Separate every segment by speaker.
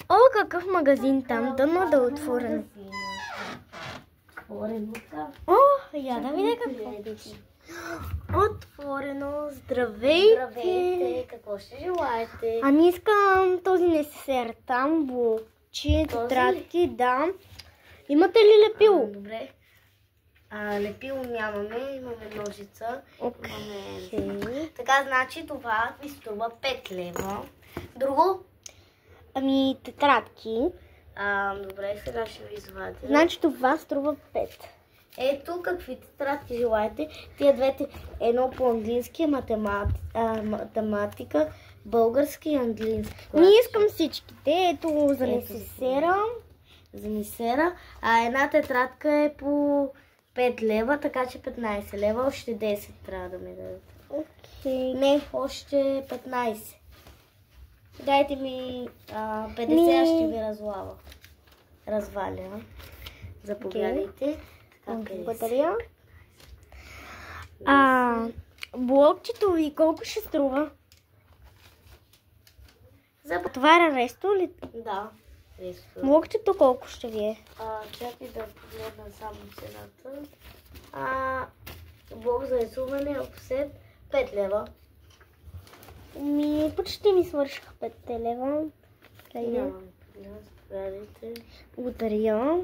Speaker 1: О, какъв магазин там, дано да е отворен. О, я да видя какво пише. Отворено, здравейте!
Speaker 2: Здравейте, какво ще желаете?
Speaker 1: Ами искам този несесер там, блокчи, тетрадки, да. Имате ли лепило?
Speaker 2: Добре. Лепило нямаме, имаме ножица. Имаме... Така, значи това ви струва 5 лева. Друго?
Speaker 1: Ами тетрадки.
Speaker 2: Добре, сега ще ви извадя.
Speaker 1: Значи това струва 5.
Speaker 2: Ето какви тетрадки желаете. Тия двете, едно по английски, математика, български и английски.
Speaker 1: Не искам всичките. Ето за несесера.
Speaker 2: За несера. Една тетрадка е по 5 лева, така че 15 лева. Още 10 трябва да ми дадете.
Speaker 1: Окей.
Speaker 2: Не, още 15. Дайте ми 50, ще ви разваля. Заповядайте.
Speaker 1: Благодаря. Блокчето ви колко ще струва? Това е ресто ли?
Speaker 2: Да, ресто.
Speaker 1: Блокчето колко ще ви е?
Speaker 2: Чакай да погледна само цената. Блок за рисуване, офсет 5 лева.
Speaker 1: Почти ми свършиха 5 лева. Благодаря.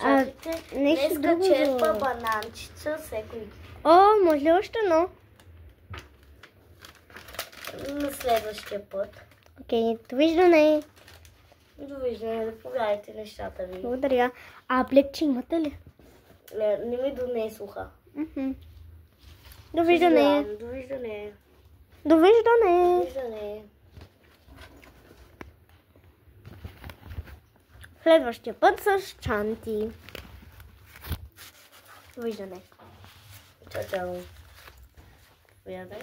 Speaker 2: Чакайте,
Speaker 1: нещо друго.
Speaker 2: черпа бананчица, всеки.
Speaker 1: О, може ли още едно?
Speaker 2: На следващия път.
Speaker 1: Окей, довиждане.
Speaker 2: Довиждане, да повядайте нещата ви.
Speaker 1: Благодаря. Плекче имате ли?
Speaker 2: Не ми донесоха.
Speaker 1: Довиждане.
Speaker 2: Довиждане.
Speaker 1: Довиждане.
Speaker 2: Довиждане.
Speaker 1: Следващия път с чанти. Довиждане.
Speaker 2: Чао. Повядай.